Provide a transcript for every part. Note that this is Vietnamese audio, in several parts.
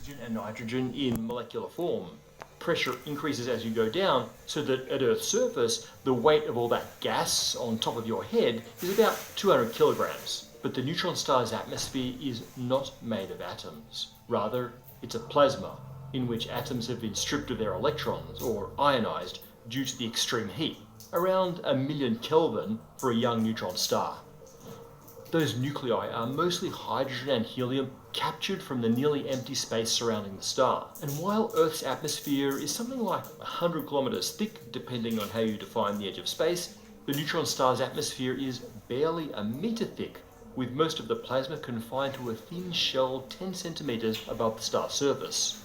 oxygen and nitrogen in molecular form. Pressure increases as you go down, so that at Earth's surface, the weight of all that gas on top of your head is about 200 kilograms. But the neutron star's atmosphere is not made of atoms. Rather, it's a plasma, in which atoms have been stripped of their electrons, or ionized, due to the extreme heat, around 1,000,000 Kelvin for a young neutron star. Those nuclei are mostly hydrogen and helium captured from the nearly empty space surrounding the star. And while Earth's atmosphere is something like 100 kilometers thick, depending on how you define the edge of space, the neutron star's atmosphere is barely a meter thick, with most of the plasma confined to a thin shell 10 centimeters above the star's surface.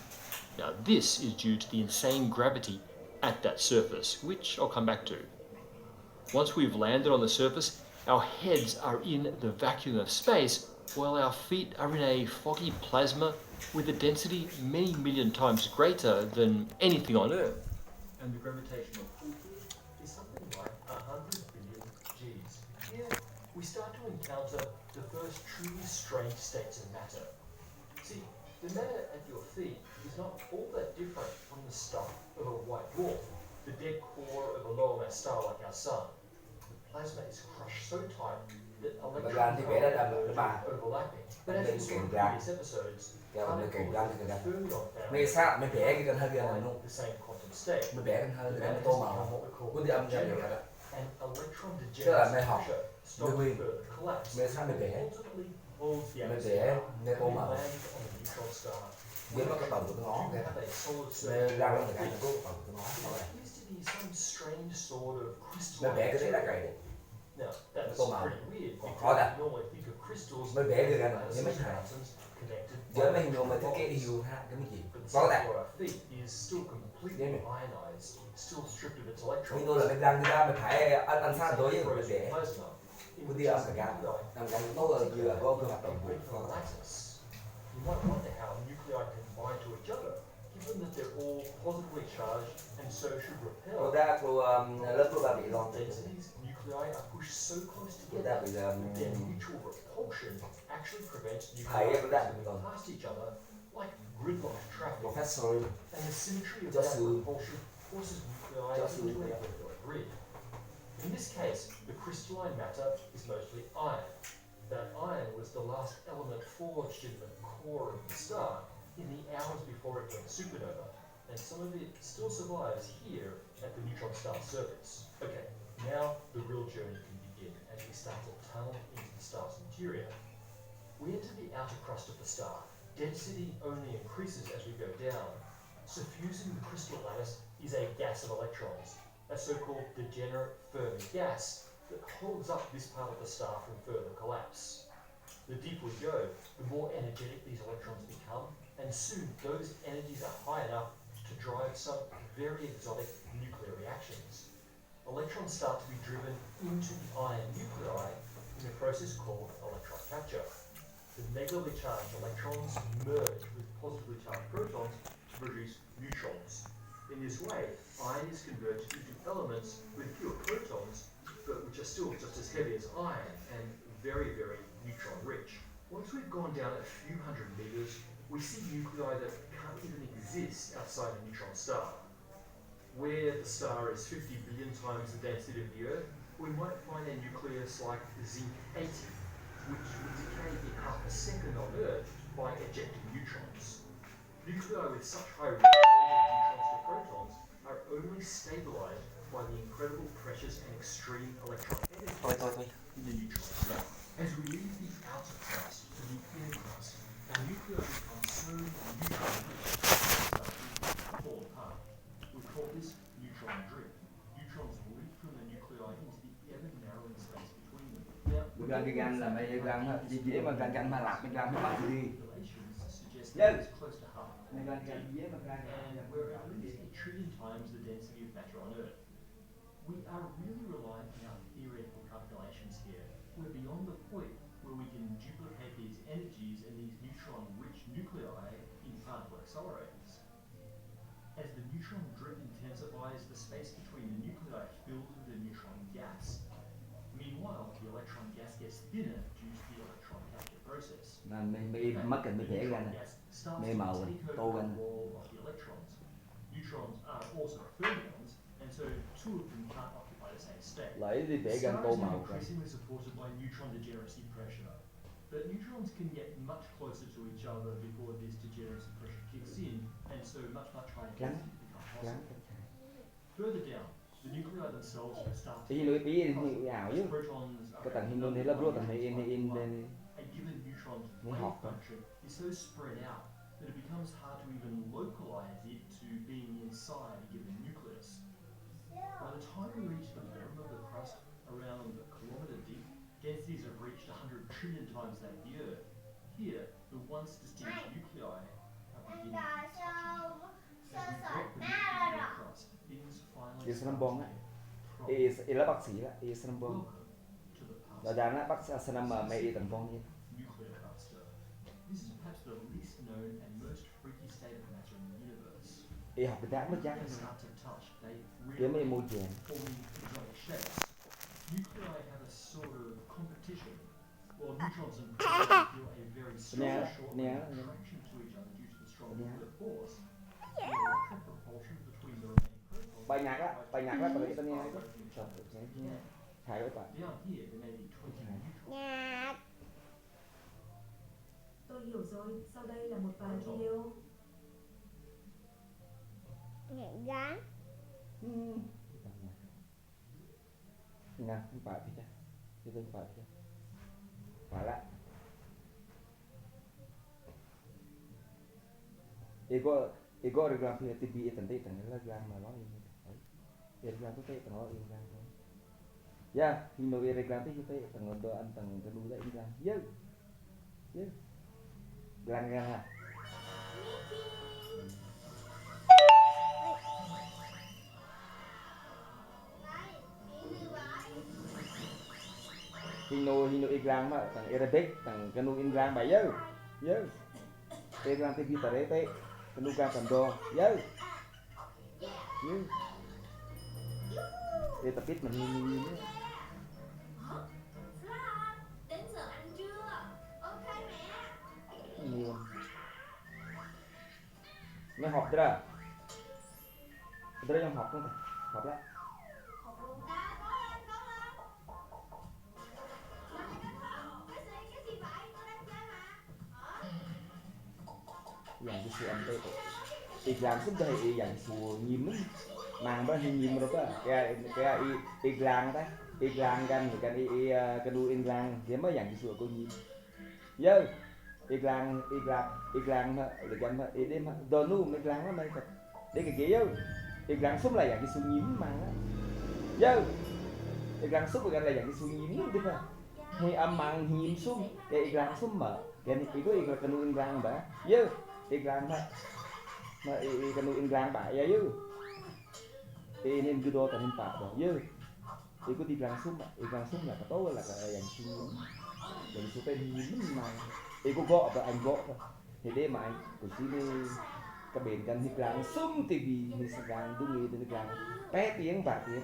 Now this is due to the insane gravity at that surface, which I'll come back to. Once we've landed on the surface, our heads are in the vacuum of space, while our feet are in a foggy plasma with a density many million times greater than anything on Earth. And the gravitational pull is something like 100 billion Gs. Here, we start to encounter the first truly strange states of matter. See, the matter at your feet is not all that different from the stuff of a white dwarf, the dead core of a lower mass star like our Sun. Plasma is crushed so tight that electrons are overlapping. But as we saw in previous episodes, particles of the fermion family provide the same quantum state. The matter has become what we call degenerate, and electron degeneracy pressure stops further collapse, and ultimately holds the atmosphere and lands on a neutron star. We actually have a solid surface. It appears to be some strange sort of crystalline material. Now, that's pretty weird because we normally think of crystals as atoms connected by electron bonds. But the stuff for our feet is still completely ionized, still stripped of its electrons. Mình răng người ta mình phải ăn sáng tối với mình để Plasma, in mình which đi is ăn cả gà ăn gà tốt là vừa có cái hoạt động great for lattice. You might wonder how nuclei combine to each other, given that they're all positively charged and so should repel. Cô ra cô lớp cô ba bị lon Densities, nuclei are pushed so close cô ta together bị that their mutual repulsion actually prevents thầy nuclei cô ta from bị moving lon past each other like gridlocked traffic. professor And the symmetry of Just that to- repulsion forces nuclei just into to- a regular grid. In this case, the crystalline matter is mostly iron. That iron was the last element forged in the core of the star in the hours before it went supernova, and some of it still survives here at the neutron star's surface. Okay, now the real journey can begin as we start to tunnel into the star's interior. We enter the outer crust of the star. Density only increases as we go down. Suffusing the crystal lattice is a gas of electrons, a so-called degenerate Fermi gas that holds up this part of the star from further collapse. The deeper we go, the more energetic these electrons become, and soon those energies are high enough to drive some very exotic nuclear reactions. Electrons start to be driven into the iron nuclei in a process called electron capture. The negatively charged electrons merge with positively charged protons to produce neutrons. In this way, iron is converted into elements with fewer protons, but which are still just as heavy as iron and very, very neutron rich. Once we've gone down a few hundred meters, we see nuclei that can't even exist outside a neutron star. Where the star is 50 billion times the density of the Earth, we might find a nucleus like zinc-80, which would decay in half a second on Earth by ejecting neutrons. Nuclei with such high ratios of neutrons to protons are only stabilized by the incredible pressures and extreme electron energies in the neutron star. As we leave the outer crust to the inner crust, our nuclei become so neutron-rich that they start to fall apart. We call this neutron drift. Neutrons leak from the nuclei into the ever-narrowing space between them. Now, mình răng cái gan là mấy răng dễ mà răng mà lạc mình răng nó bậy đi relations suggest Yeah. that it's close to half a mình răng cái dễ mà răng and we're at least a trillion times the density of matter on Earth. We are really relying on our theoretical calculations here. We're beyond the point where we can duplicate these energies and these neutron-rich nuclei in particle accelerators. As the neutron drift intensifies, the space between the nuclei fills with the neutron gas. Meanwhile, the electron gas gets thinner due to the electron capture process. là mình bị mất cảnh mình dễ gan Neutron này gas starts Mê to màu take tô over lên. the role of the electrons. Neutrons are also fermions, and so two of them can't occupy the same state. Lấy đi The để gần star tô is now màu. increasingly supported by neutron degeneracy pressure. But neutrons can get much closer to each other before this degeneracy pressure kicks in, and so much higher density become possible. Further down, the nuclei themselves will start to Thì lưỡi bí get thì ảo chứ. as protons Cái are tầng hình thế là bro tầng này in bên a given neutron's Mới wave học thôi. function is so spread out that it becomes hard to even localize it to being inside a given nucleus. By the time we reach the bottom of the crust, around a kilometre deep, densities have reached 100 trillion times that of the Earth. Here, the once distinct nuclei are beginning to touch each other. As we drop beneath the crust, things finally Yes, start I'm to born. get proper. là bác sĩ là number Welcome to the đó past. đàn á bác sĩ nằm ở mấy tầng bông như Nuclear cluster. This is perhaps the least known and most freaky state of matter in the universe. y học cái đá mới chắc They start to touch, they kiếm mấy rearrange, môi trường forming exotic shapes. Nuclei have a sort of competition. While neutrons and protons feel a very strong short-range attraction to each other due to the strong nuclear force, the electron propulsion between the remaining protons bài nhạc á tao nghĩ tao nghe far cái away from each other as they can. thầy các bạn Down here, there may be 20 neutrons. Nhạc. Tôi hiểu rồi, sau đây là một vài video. Nhạc gắn. nè không phải thì chứ tôi phải chứ phải lại ego regram thì tivi tận là gram mà nó regram tuh teh tengok regram ya hino regram tuh teh tengok doan teng kedua regram ya ya gram ha hino regram mà teng Arabic teng kedua regram bay ya ya regram tivi tare teh kedua gram tendo ya ya để tập biết mình nhìn Hả? Flat, đến giờ ăn chưa? Ok mẹ. nhiều nó học ra trong học không học lại Học luôn. Cố lên, cố lên. Cái gì vậy? Tôi đang chơi mà. yang di suam teh iklan sudah yang su nyim mang ba nyim rồi apa kayak iklan kan bukan kedua iklan dia mah yang disuruh aku nyim yo iklan mah bukan mah ini mah donu iklan mah mereka dia kayak gitu iklan sum là yang disuruh nyim mang á yo iklan sum bukan là yang disuruh nyim gitu mah hay âm mang nyim sum kayak iklan sum mah kayak itu iklan kedua iklan ba yo iklan mah kedua iklan ba ya yo nên cái đô thành bạc rồi chứ thì có đi làm súng là cái tốt là cái dàn súng dàn số tên hiếm mà thì có gọ và anh gọ thôi thì để mà anh của chị đi cái bền gần thì làm súng thì vì mình sẽ làm đúng người thì làm bé tiếng và tiếng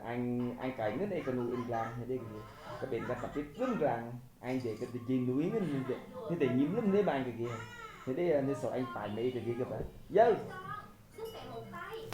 anh cày nữa đây cái nuôi in làm thì đây cái bền gần tập biết rất là anh để cái gì núi thế để nhím lắm đấy bạn cái kia thế đây nên sợ anh phải mấy cái kia các bạn dơ Sức mẹ một tay.